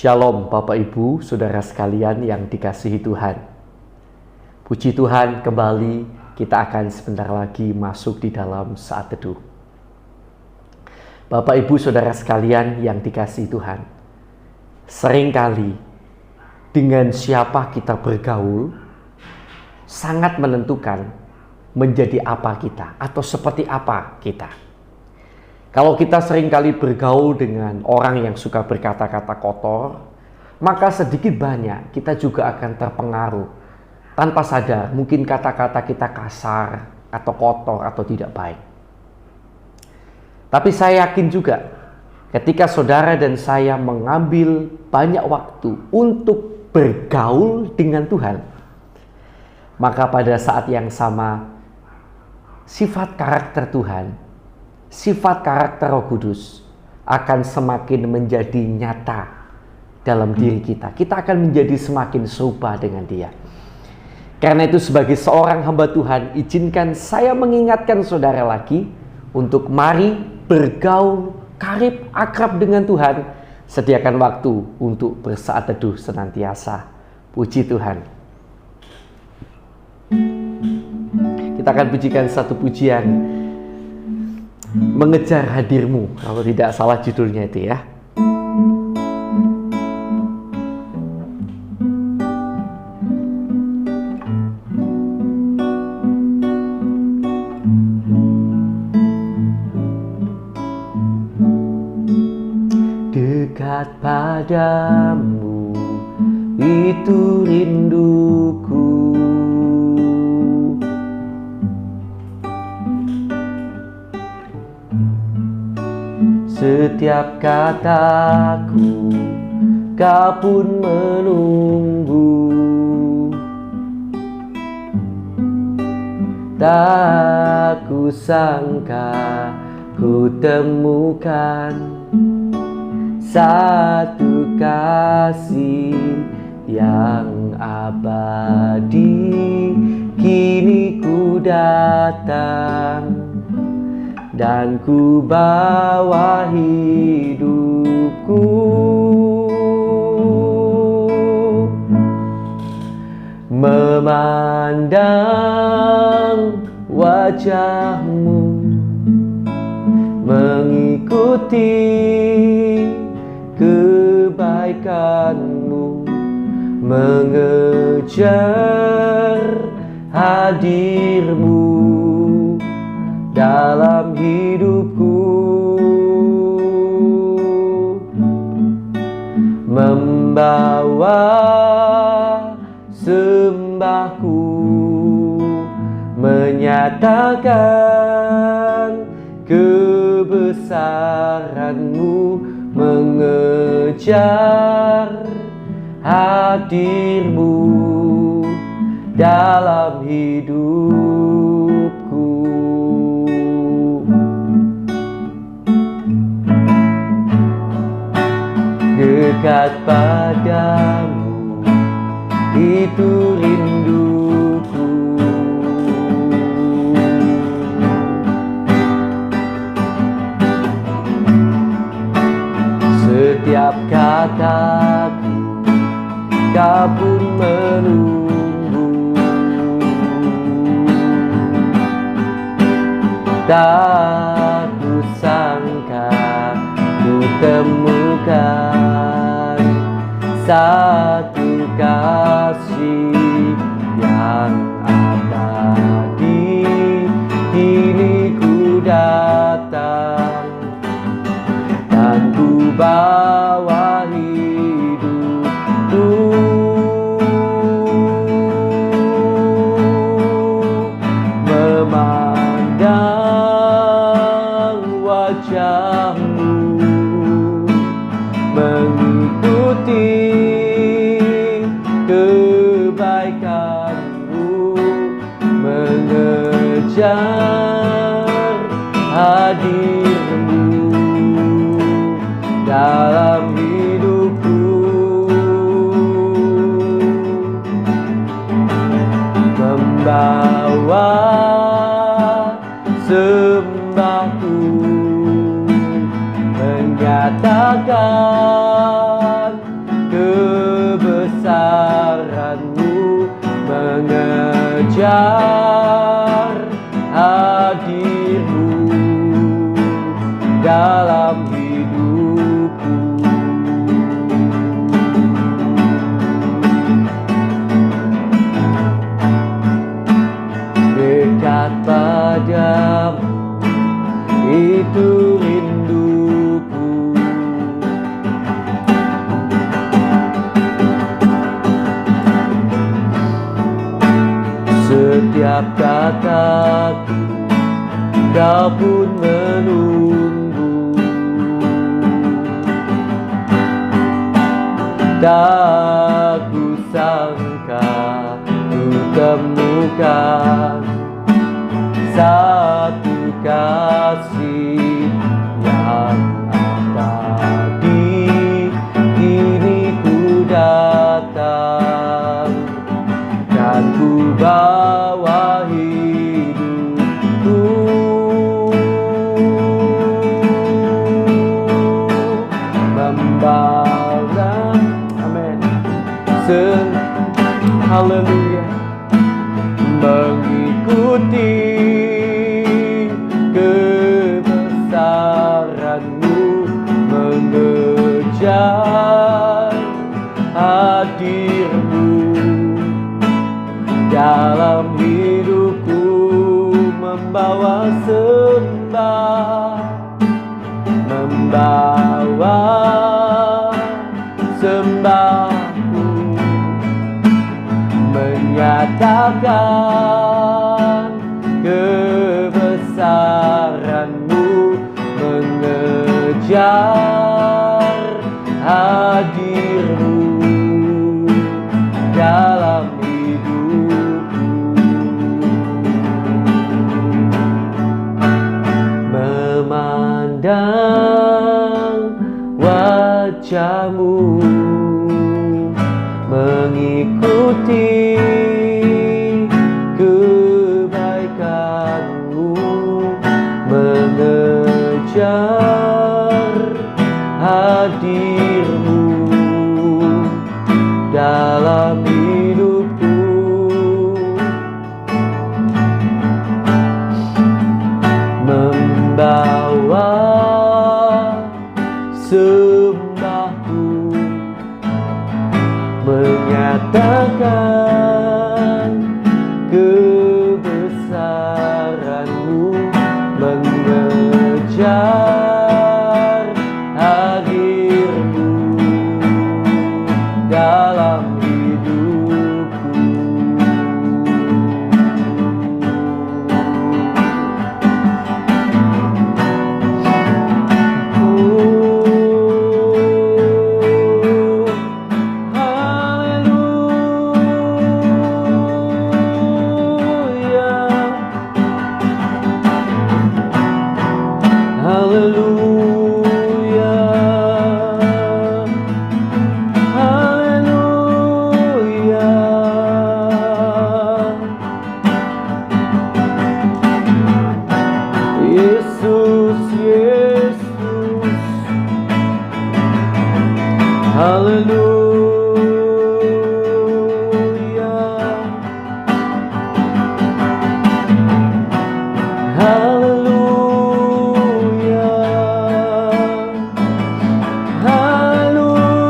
Shalom Bapak Ibu, Saudara sekalian yang dikasihi Tuhan. Puji Tuhan, kembali kita akan sebentar lagi masuk di dalam saat teduh. Bapak Ibu Saudara sekalian yang dikasihi Tuhan, seringkali dengan siapa kita bergaul sangat menentukan menjadi apa kita atau seperti apa kita. Kalau kita seringkali bergaul dengan orang yang suka berkata-kata kotor, maka sedikit banyak kita juga akan terpengaruh. Tanpa sadar, mungkin kata-kata kita kasar atau kotor atau tidak baik. Tapi saya yakin juga, ketika saudara dan saya mengambil banyak waktu untuk bergaul dengan Tuhan, maka pada saat yang sama, sifat karakter Tuhan, sifat karakter Roh Kudus akan semakin menjadi nyata dalam diri kita. Kita akan menjadi semakin serupa dengan Dia. Karena itu sebagai seorang hamba Tuhan, izinkan saya mengingatkan saudara lagi untuk mari bergaul karib akrab dengan Tuhan. Sediakan waktu untuk bersaat teduh senantiasa. Puji Tuhan. Kita akan pujikan satu pujian, Mengejar Hadirmu, kalau tidak salah judulnya itu ya. Dekat padamu, itu rinduku. Setiap kataku, kau pun menunggu. Tak kusangka ku temukan satu kasih yang abadi. Kini ku datang dan ku bawa hidupku, memandang wajahmu, mengikuti kebaikanmu, mengejar hadirmu dalam hidupku, membawa sembahku, menyatakan kebesaranmu, mengejar hadirmu dalam hidupku. Dekat padamu, itu rinduku. Setiap kataku, kau pun menunggu. Tak kusangka ku temukan satu kasih yang abadi. Kini ku datang dan ku bawa hidupku, memandang wajahmu, mengikuti kebaikanmu, mengejar hadirmu dalam hidupku, membawa sembahku, menyatakan setiap kataku Kau pun menunggu. Tak kusangka ku temukan satu kasih yang abadi. Kini ku datang dan ku bawa hidupku, membawa, amin, haleluya, mengikuti kebesaran-Mu, mengejar hadir-Mu dalam hidupku, membawa sembah, membawa sembahku, menyatakan kebesaran-Mu, mengejar hadir-Mu dalam hidupku, memandang wajah-Mu, mengikuti kebaikan-Mu, mengejar hadir-Mu dalam hidupku, membawa sembahku, menyatakan kebesaran-Mu, mengejar hadir-Mu dalam hidupku. Yesus, Yesus, haleluya, haleluya, haleluya,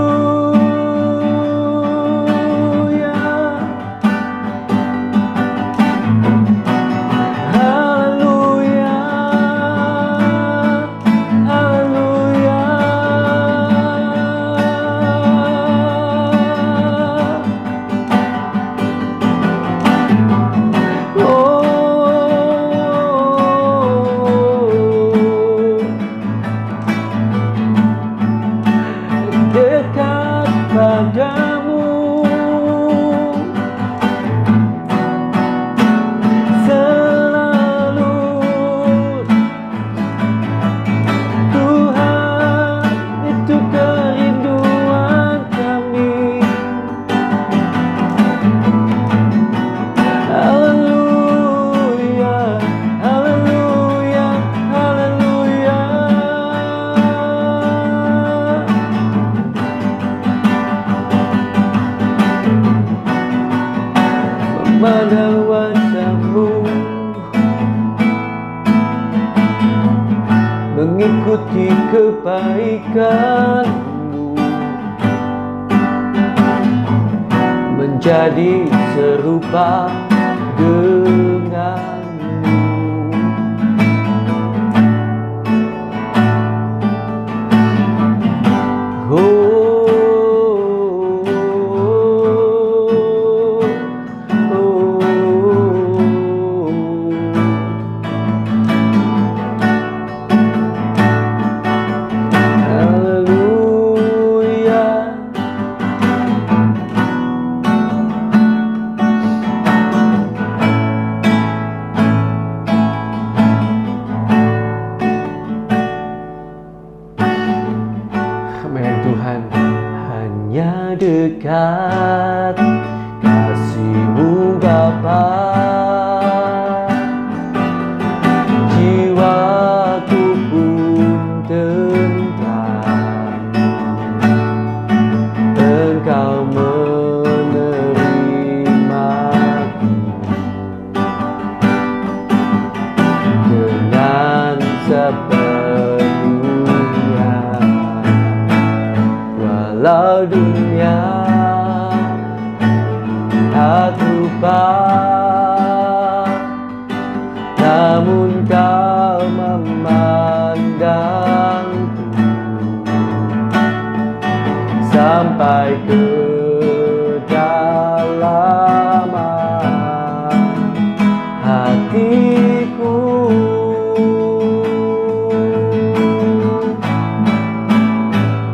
dekat padamu, selalu Tuhan, itu kerinduan kami. Haleluya, haleluya, haleluya, memandang wajah-Mu, mengikuti kebaikan-Mu, menjadi serupa dengan-Mu. Oh, oh, oh. Tuhan, hanya dekat kasih-Mu Bapa. Jiwaku pun tentram, Engkau menerimaku dengan sepenuhnya. Walau dunia lihat rupa, namun Kau memandangku sampai ke kedalaman hatiku.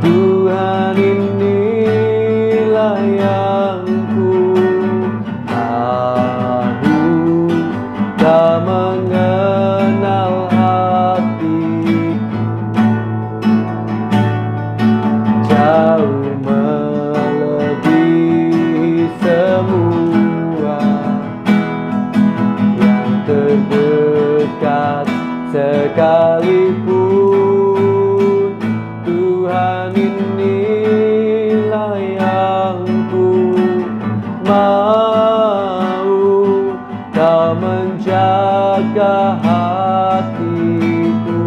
Tuhan, inilah yang ku tahu, Kau mengenal hatiku jauh melebihi semua yang terdekat sekalipun. Tuhan, inilah yang ku mau, Kau menjaga hatiku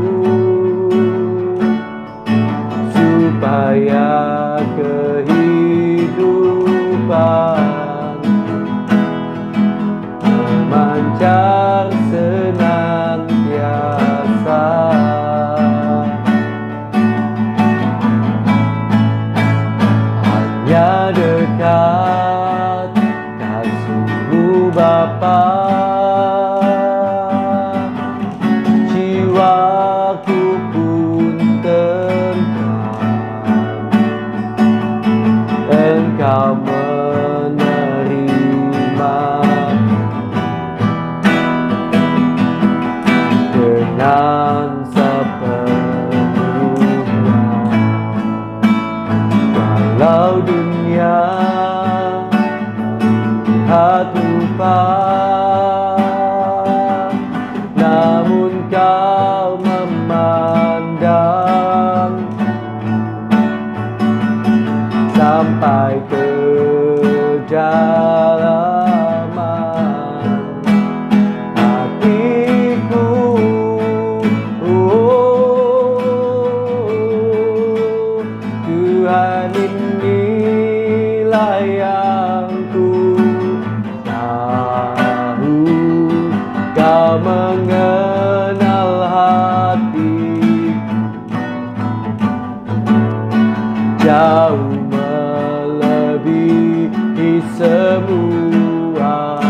supaya kehidupan memancar senantiasa. Hanya dekat kasih-Mu Bapa, jiwaku pun tentram, Engkau menerimaku dengan sepenuhnya. Walau dunia lihat rupa, namun Kau memandang sampai ke kedalaman hatiku. Tuhan, inilah yang ku tahu, Kau mengenal hatiku jauh melebihi semua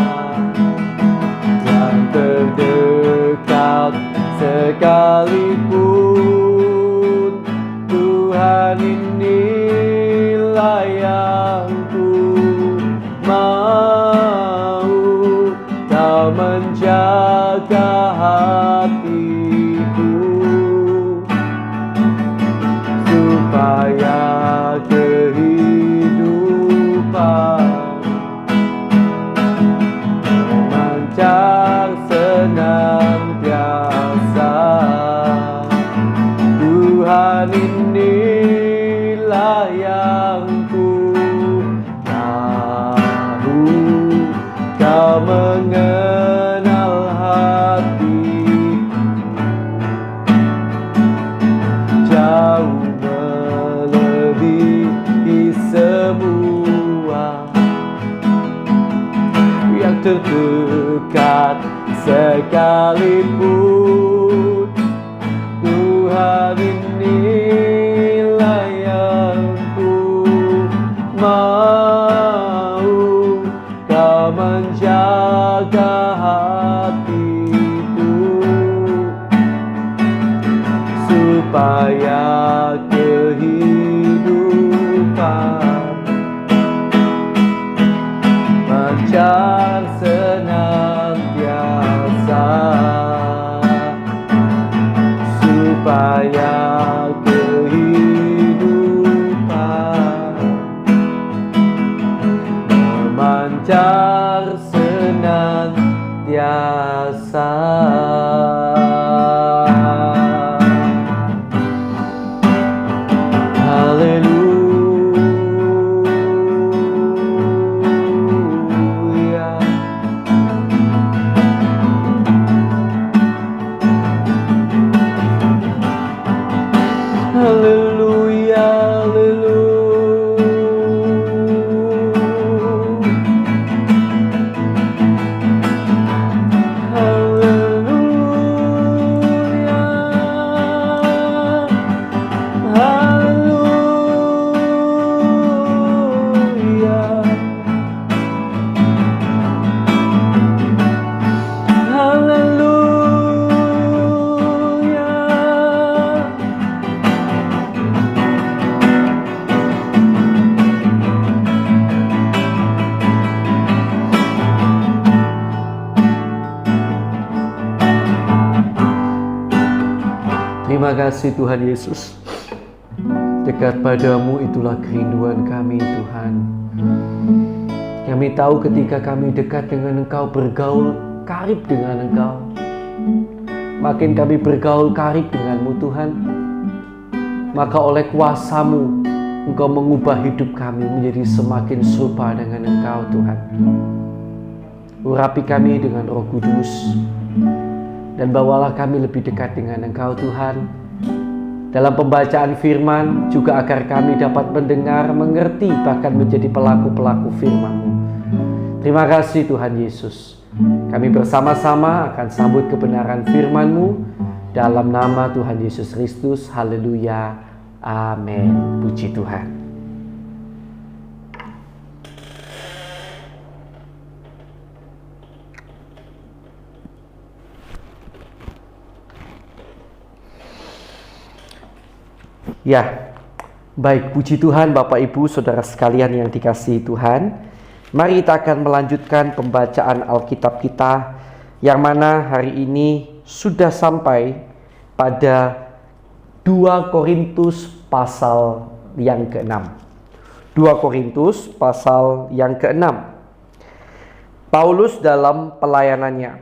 yang terdekat sekalipun. Tuhan, inilah yang ku mau, Kau menjaga hatiku supaya kehidupan memancar senantiasa. Tuhan, inilah yang ku tahu, Kau mengenal hatiku jauh melebihi semua yang terdekat sekalipun. Tuhan, inilah yang ku mau, Kau menjaga hatiku supaya kehidupan mancar senantiasa, supaya kehidupan Terima kasih Tuhan Yesus. Dekat padamu itulah kerinduan kami Tuhan. Kami tahu ketika kami dekat dengan Engkau, bergaul karib dengan Engkau, makin kami bergaul karib denganmu Tuhan, maka oleh kuasa-Mu Engkau mengubah hidup kami menjadi semakin serupa dengan Engkau Tuhan. Urapi kami dengan Roh Kudus, dan bawalah kami lebih dekat dengan Engkau Tuhan. Dalam pembacaan firman juga agar kami dapat mendengar, mengerti, bahkan menjadi pelaku-pelaku firman-Mu. Terima kasih Tuhan Yesus. Kami bersama-sama akan sambut kebenaran firman-Mu dalam nama Tuhan Yesus Kristus. Haleluya. Amin. Puji Tuhan. Ya, baik, puji Tuhan Bapak Ibu Saudara sekalian yang dikasihi Tuhan. Mari kita akan melanjutkan pembacaan Alkitab kita, yang mana hari ini sudah sampai pada 2 Korintus pasal yang ke-6. 2 Korintus pasal yang ke-6. Paulus dalam pelayanannya.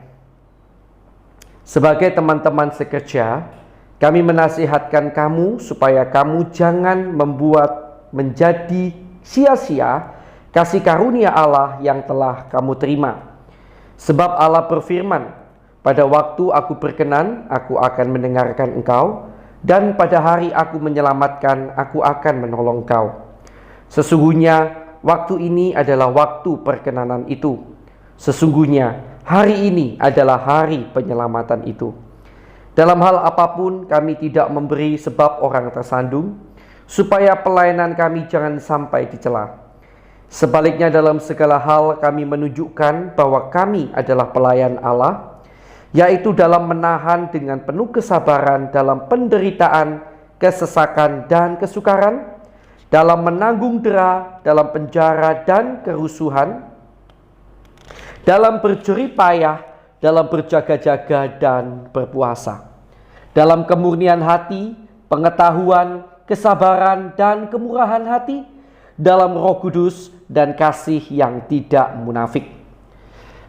Sebagai teman-teman sekerja, kami menasihatkan kamu supaya kamu jangan membuat menjadi sia-sia kasih karunia Allah yang telah kamu terima. Sebab Allah berfirman, pada waktu aku berkenan, aku akan mendengarkan engkau, dan pada hari aku menyelamatkan, aku akan menolong engkau. Sesungguhnya waktu ini adalah waktu perkenanan itu. Sesungguhnya hari ini adalah hari penyelamatan itu. Dalam hal apapun kami tidak memberi sebab orang tersandung, supaya pelayanan kami jangan sampai dicela. Sebaliknya dalam segala hal kami menunjukkan bahwa kami adalah pelayan Allah, yaitu dalam menahan dengan penuh kesabaran dalam penderitaan, kesesakan, dan kesukaran, dalam menanggung dera, dalam penjara dan kerusuhan, dalam berjerih payah, dalam berjaga-jaga dan berpuasa, dalam kemurnian hati, pengetahuan, kesabaran, dan kemurahan hati, dalam Roh Kudus dan kasih yang tidak munafik,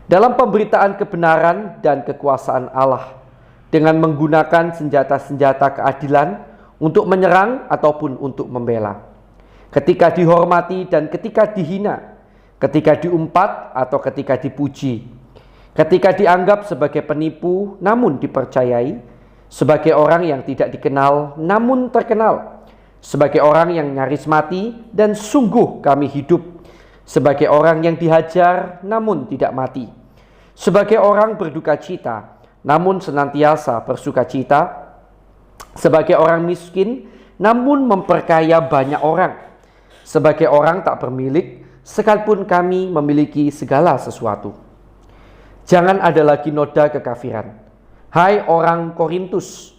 dalam pemberitaan kebenaran dan kekuasaan Allah, dengan menggunakan senjata-senjata keadilan untuk menyerang ataupun untuk membela, ketika dihormati dan ketika dihina, ketika diumpat atau ketika dipuji, ketika dianggap sebagai penipu namun dipercayai, sebagai orang yang tidak dikenal namun terkenal, sebagai orang yang nyaris mati dan sungguh kami hidup, sebagai orang yang dihajar namun tidak mati, sebagai orang berduka cita namun senantiasa bersuka cita, sebagai orang miskin namun memperkaya banyak orang, sebagai orang tak bermilik sekalipun kami memiliki segala sesuatu. Jangan ada lagi noda kekafiran. Hai orang Korintus,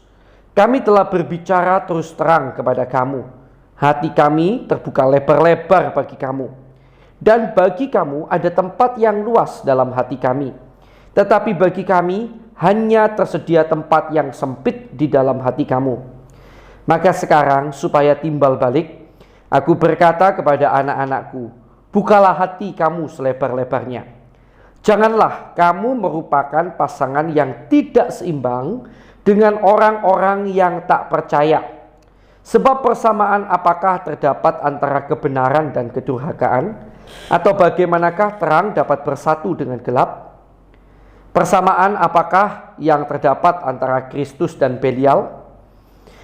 kami telah berbicara terus terang kepada kamu. Hati kami terbuka lebar-lebar bagi kamu. Dan bagi kamu ada tempat yang luas dalam hati kami. Tetapi bagi kami hanya tersedia tempat yang sempit di dalam hati kamu. Maka sekarang supaya timbal balik, aku berkata kepada anak-anakku, bukalah hati kamu selebar-lebarnya. Janganlah kamu merupakan pasangan yang tidak seimbang dengan orang-orang yang tak percaya. Sebab persamaan apakah terdapat antara kebenaran dan kedurhakaan? Atau bagaimanakah terang dapat bersatu dengan gelap? Persamaan apakah yang terdapat antara Kristus dan Belial?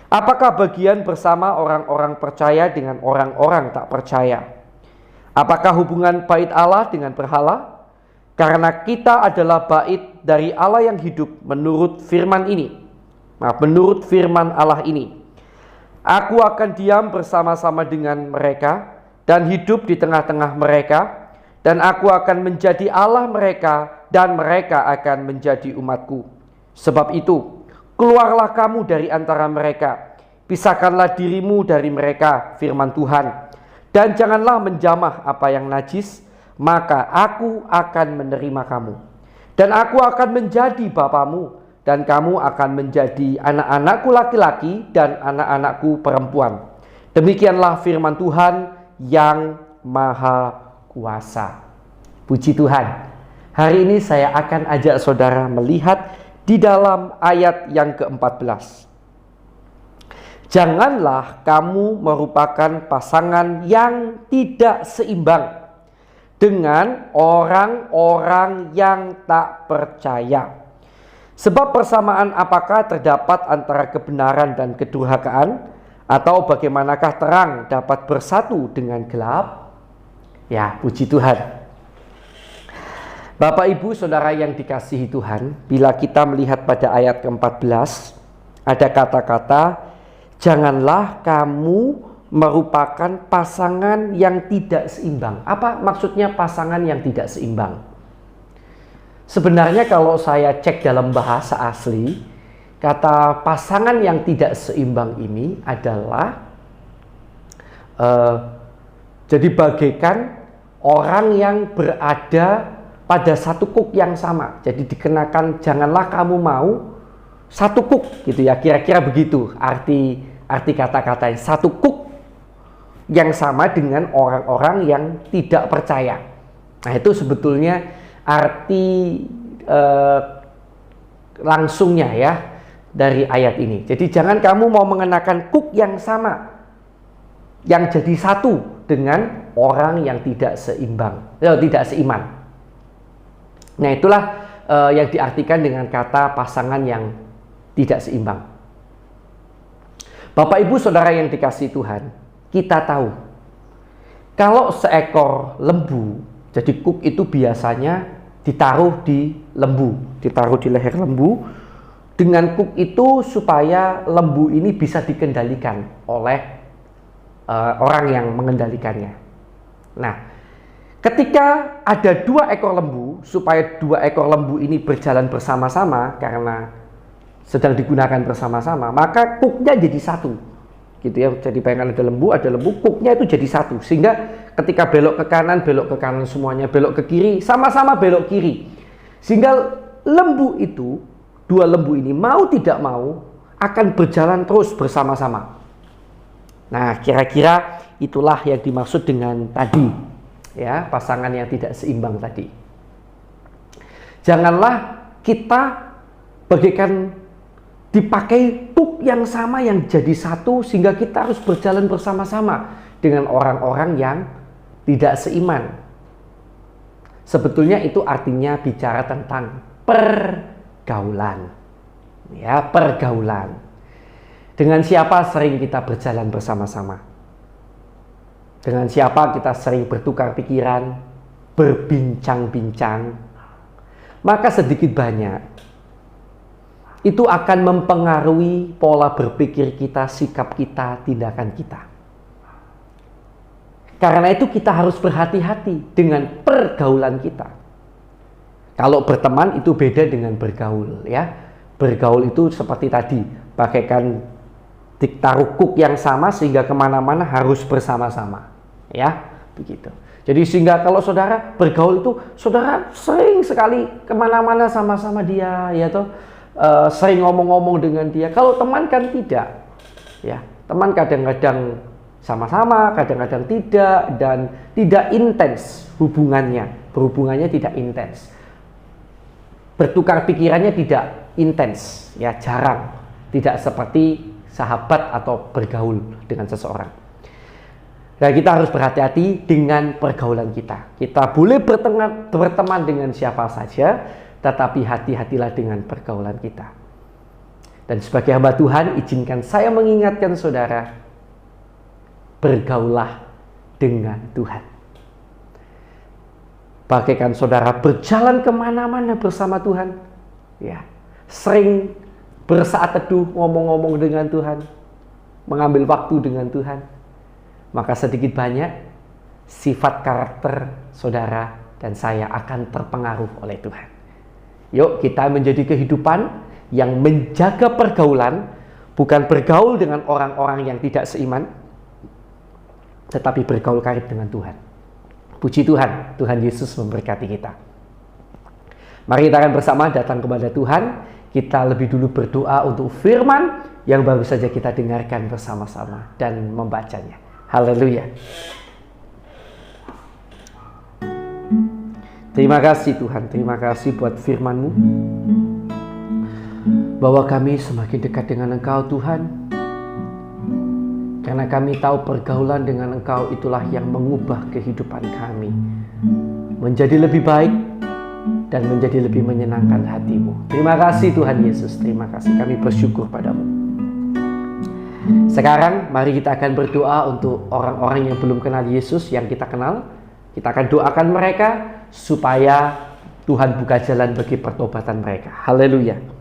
Apakah bagian bersama orang-orang percaya dengan orang-orang tak percaya? Apakah hubungan bait Allah dengan berhala? Karena kita adalah bait dari Allah yang hidup menurut firman ini. Menurut firman Allah ini. Aku akan diam bersama-sama dengan mereka dan hidup di tengah-tengah mereka, dan aku akan menjadi Allah mereka dan mereka akan menjadi umatku. Sebab itu, keluarlah kamu dari antara mereka, pisahkanlah dirimu dari mereka, firman Tuhan, dan janganlah menjamah apa yang najis, maka aku akan menerima kamu, dan aku akan menjadi bapamu, dan kamu akan menjadi anak-anakku laki-laki dan anak-anakku perempuan. Demikianlah firman Tuhan yang Maha Kuasa. Puji Tuhan. Hari ini saya akan ajak saudara melihat di dalam ayat yang ke-14. Janganlah kamu merupakan pasangan yang tidak seimbang dengan orang-orang yang tak percaya. Sebab persamaan apakah terdapat antara kebenaran dan kedurhakaan? Atau bagaimanakah terang dapat bersatu dengan gelap? Ya, puji Tuhan. Bapak, Ibu, Saudara yang dikasihi Tuhan, bila kita melihat pada ayat ke-14, ada kata-kata, janganlah kamu merupakan pasangan yang tidak seimbang. Apa maksudnya pasangan yang tidak seimbang? Sebenarnya kalau saya cek dalam bahasa asli, kata pasangan yang tidak seimbang ini adalah jadi bagaikan orang yang berada pada satu kuk yang sama. Jadi dikenakan janganlah kamu mau satu kuk gitu ya, kira-kira begitu arti kata-katanya. Satu kuk yang sama dengan orang-orang yang tidak percaya. Nah, itu sebetulnya arti langsungnya ya dari ayat ini. Jadi jangan kamu mau mengenakan kuk yang sama, yang jadi satu dengan orang yang tidak seimbang, tidak seiman. Nah, itulah yang diartikan dengan kata pasangan yang tidak seimbang. Bapak, Ibu, Saudara yang dikasihi Tuhan, kita tahu kalau seekor lembu, jadi kuk itu biasanya ditaruh di lembu, ditaruh di leher lembu. Dengan kuk itu supaya lembu ini bisa dikendalikan oleh orang yang mengendalikannya. Nah, ketika ada dua ekor lembu, supaya dua ekor lembu ini berjalan bersama-sama karena sedang digunakan bersama-sama, maka kuknya jadi satu. Gitu ya. Jadi bayangkan ada lembu, kuknya itu jadi satu. Sehingga ketika belok ke kanan semuanya, belok ke kiri, sama-sama belok kiri. Sehingga lembu itu, dua lembu ini mau tidak mau akan berjalan terus bersama-sama. Nah, kira-kira itulah yang dimaksud dengan tadi, ya, pasangan yang tidak seimbang tadi. Janganlah kita bagaikan dipakai kuk yang sama yang jadi satu sehingga kita harus berjalan bersama-sama dengan orang-orang yang tidak seiman. Sebetulnya itu artinya bicara tentang pergaulan. Ya, pergaulan. Dengan siapa sering kita berjalan bersama-sama? Dengan siapa kita sering bertukar pikiran, berbincang-bincang? Maka sedikit banyak itu akan mempengaruhi pola berpikir kita, sikap kita, tindakan kita. Karena itu kita harus berhati-hati dengan pergaulan kita. Kalau berteman itu beda dengan bergaul, ya. Bergaul itu seperti tadi, bagaikan ditaruh kuk yang sama sehingga kemana-mana harus bersama-sama, ya, begitu. Jadi sehingga kalau saudara bergaul itu, saudara sering sekali kemana-mana sama-sama dia, ya toh, sering ngomong-ngomong dengan dia. Kalau teman kan tidak, ya. Teman kadang-kadang sama-sama, kadang-kadang tidak, dan tidak intens berhubungannya tidak intens. Bertukar pikirannya tidak intens, ya, jarang. Tidak seperti sahabat atau bergaul dengan seseorang. Nah, kita harus berhati-hati dengan pergaulan kita. Kita boleh berteman dengan siapa saja, tetapi hati-hatilah dengan pergaulan kita. Dan sebagai hamba Tuhan, izinkan saya mengingatkan saudara, bergaulah dengan Tuhan. Bagaikan saudara berjalan kemana-mana bersama Tuhan, ya, sering bersaat teduh, ngomong-ngomong dengan Tuhan, mengambil waktu dengan Tuhan, maka sedikit banyak sifat karakter saudara dan saya akan terpengaruh oleh Tuhan. Yuk kita menjadi kehidupan yang menjaga pergaulan, bukan bergaul dengan orang-orang yang tidak seiman, tetapi bergaul karib dengan Tuhan. Puji Tuhan, Tuhan Yesus memberkati kita. Mari kita akan bersama datang kepada Tuhan. kita lebih dulu berdoa untuk firman yang baru saja kita dengarkan bersama-sama dan membacanya. Haleluya. Terima kasih Tuhan, terima kasih buat firman-Mu, bahwa kami semakin dekat dengan Engkau Tuhan, karena kami tahu pergaulan dengan Engkau itulah yang mengubah kehidupan kami menjadi lebih baik dan menjadi lebih menyenangkan hati-Mu. Terima kasih Tuhan Yesus, terima kasih, kami bersyukur padamu. Sekarang mari kita akan berdoa untuk orang-orang yang belum kenal Yesus yang kita kenal. Kita akan doakan mereka supaya Tuhan buka jalan bagi pertobatan mereka. Haleluya.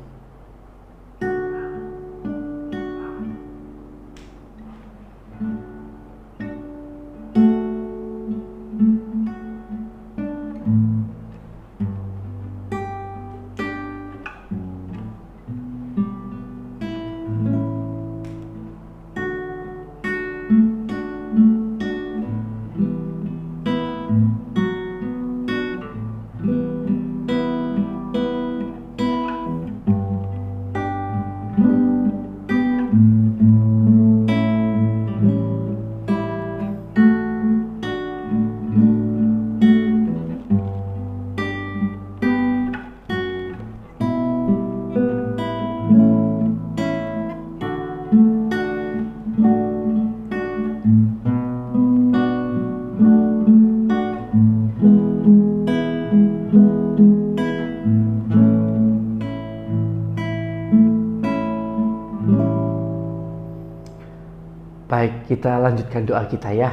Baik, kita lanjutkan doa kita ya.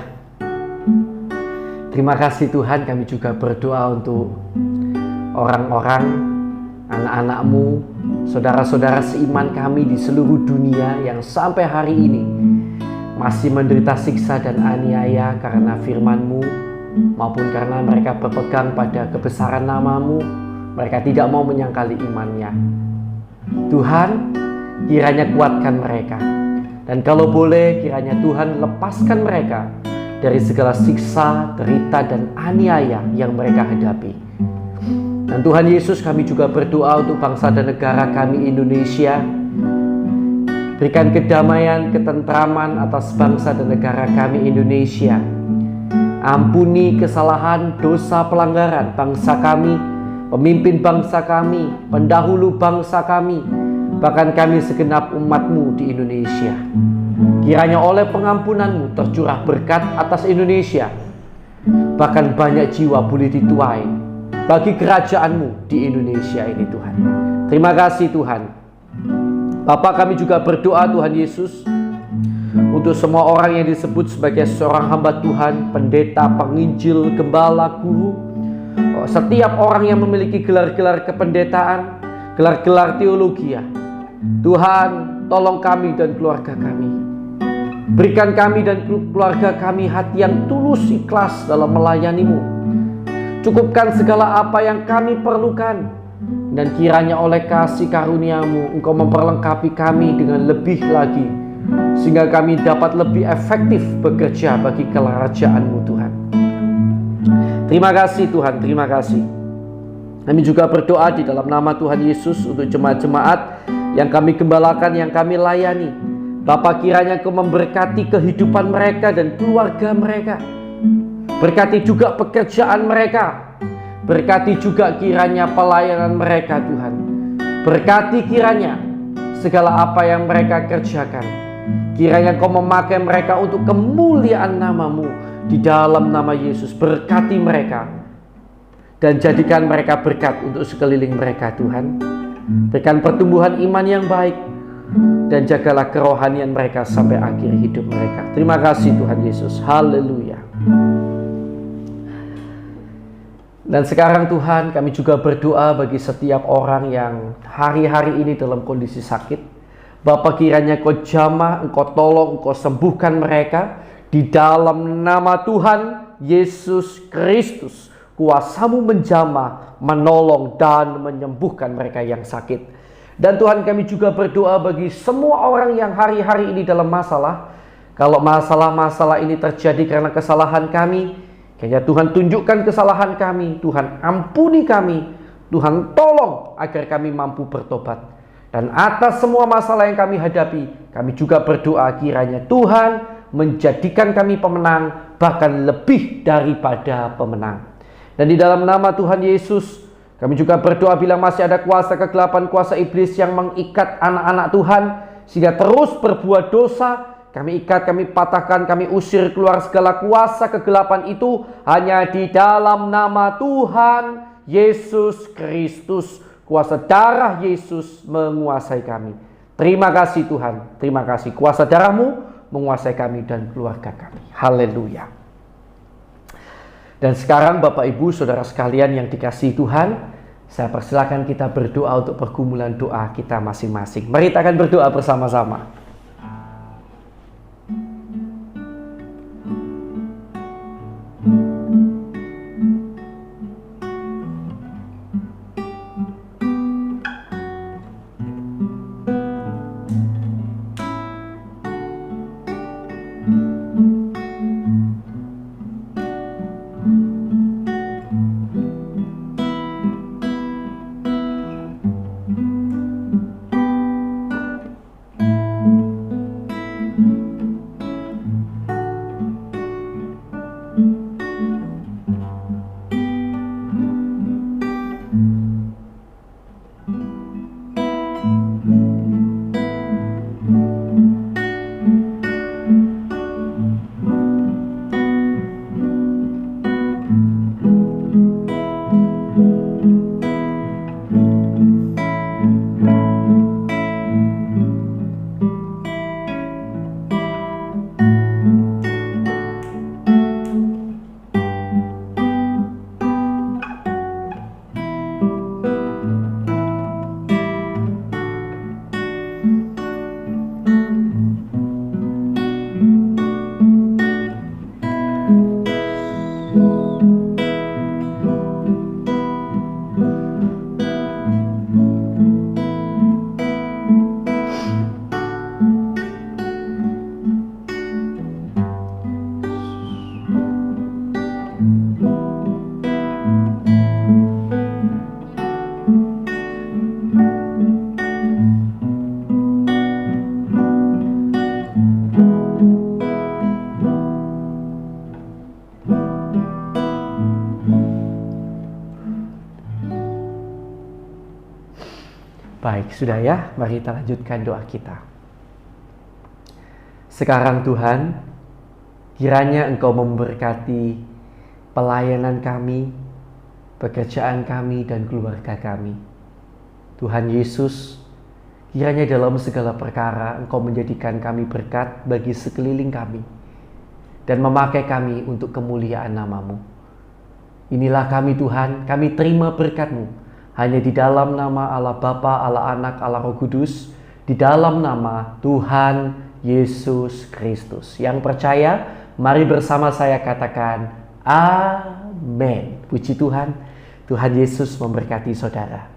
Terima kasih Tuhan, kami juga berdoa untuk orang-orang, anak-anak-Mu, saudara-saudara seiman kami di seluruh dunia yang sampai hari ini masih menderita siksa dan aniaya karena firman-Mu, maupun karena mereka berpegang pada kebesaran nama-Mu. Mereka tidak mau menyangkali imannya. Tuhan, kiranya kuatkan mereka. Dan kalau boleh, kiranya Tuhan lepaskan mereka dari segala siksa, derita, dan aniaya yang mereka hadapi. Dan Tuhan Yesus, kami juga berdoa untuk bangsa dan negara kami Indonesia. Berikan kedamaian, ketentraman atas bangsa dan negara kami Indonesia. Ampuni kesalahan, dosa, pelanggaran bangsa kami, pemimpin bangsa kami, pendahulu bangsa kami, bahkan kami segenap umat-Mu di Indonesia. Kiranya oleh pengampunan-Mu tercurah berkat atas Indonesia. Bahkan banyak jiwa boleh dituai bagi kerajaan-Mu di Indonesia ini Tuhan. Terima kasih Tuhan. Bapa, kami juga berdoa Tuhan Yesus untuk semua orang yang disebut sebagai seorang hamba Tuhan, pendeta, penginjil, gembala, guru, setiap orang yang memiliki gelar-gelar kependetaan, gelar-gelar teologi ya. Tuhan, tolong kami dan keluarga kami. Berikan kami dan keluarga kami hati yang tulus ikhlas dalam melayani-Mu. Cukupkan segala apa yang kami perlukan. Dan kiranya oleh kasih karunia-Mu, Engkau memperlengkapi kami dengan lebih lagi, sehingga kami dapat lebih efektif bekerja bagi kerajaan-Mu Tuhan. Terima kasih Tuhan, terima kasih. Kami juga berdoa di dalam nama Tuhan Yesus untuk jemaat-jemaat yang kami gembalakan, yang kami layani. Bapa, kiranya Engkau memberkati kehidupan mereka dan keluarga mereka. Berkati juga pekerjaan mereka. Berkati juga kiranya pelayanan mereka Tuhan. Berkati kiranya segala apa yang mereka kerjakan. Kiranya Engkau memakai mereka untuk kemuliaan nama-Mu di dalam nama Yesus. Berkati mereka dan jadikan mereka berkat untuk sekeliling mereka Tuhan. Berikan pertumbuhan iman yang baik dan jagalah kerohanian mereka sampai akhir hidup mereka. Terima kasih Tuhan Yesus. Haleluya. Dan sekarang Tuhan, kami juga berdoa bagi setiap orang yang hari-hari ini dalam kondisi sakit. Bapa, kiranya Engkau jamah, Engkau tolong, Engkau sembuhkan mereka di dalam nama Tuhan Yesus Kristus. Kuasa-Mu menjamah, menolong dan menyembuhkan mereka yang sakit. Dan Tuhan, kami juga berdoa bagi semua orang yang hari-hari ini dalam masalah. Kalau masalah-masalah ini terjadi karena kesalahan kami, kiranya Tuhan tunjukkan kesalahan kami, Tuhan ampuni kami, Tuhan tolong agar kami mampu bertobat. Dan atas semua masalah yang kami hadapi, kami juga berdoa kiranya Tuhan menjadikan kami pemenang, bahkan lebih daripada pemenang. Dan di dalam nama Tuhan Yesus, kami juga berdoa bila masih ada kuasa kegelapan, kuasa iblis yang mengikat anak-anak Tuhan, sehingga terus berbuat dosa, kami ikat, kami patahkan, kami usir keluar segala kuasa kegelapan itu hanya di dalam nama Tuhan Yesus Kristus. Kuasa darah Yesus menguasai kami. Terima kasih Tuhan, terima kasih. Kuasa darah-Mu menguasai kami dan keluarga kami. Haleluya. Dan sekarang Bapak Ibu Saudara sekalian yang dikasihi Tuhan, saya persilakan kita berdoa untuk pergumulan doa kita masing-masing. Mari kita akan berdoa bersama-sama. Baik, sudah ya, mari kita lanjutkan doa kita. Sekarang Tuhan, kiranya Engkau memberkati pelayanan kami, pekerjaan kami, dan keluarga kami. Tuhan Yesus, kiranya dalam segala perkara Engkau menjadikan kami berkat bagi sekeliling kami, dan memakai kami untuk kemuliaan nama-Mu. Inilah kami Tuhan, kami terima berkat-Mu. Hanya di dalam nama Allah Bapa, Allah Anak, Allah Roh Kudus, di dalam nama Tuhan Yesus Kristus. Yang percaya, mari bersama saya katakan, Amin. Puji Tuhan, Tuhan Yesus memberkati saudara.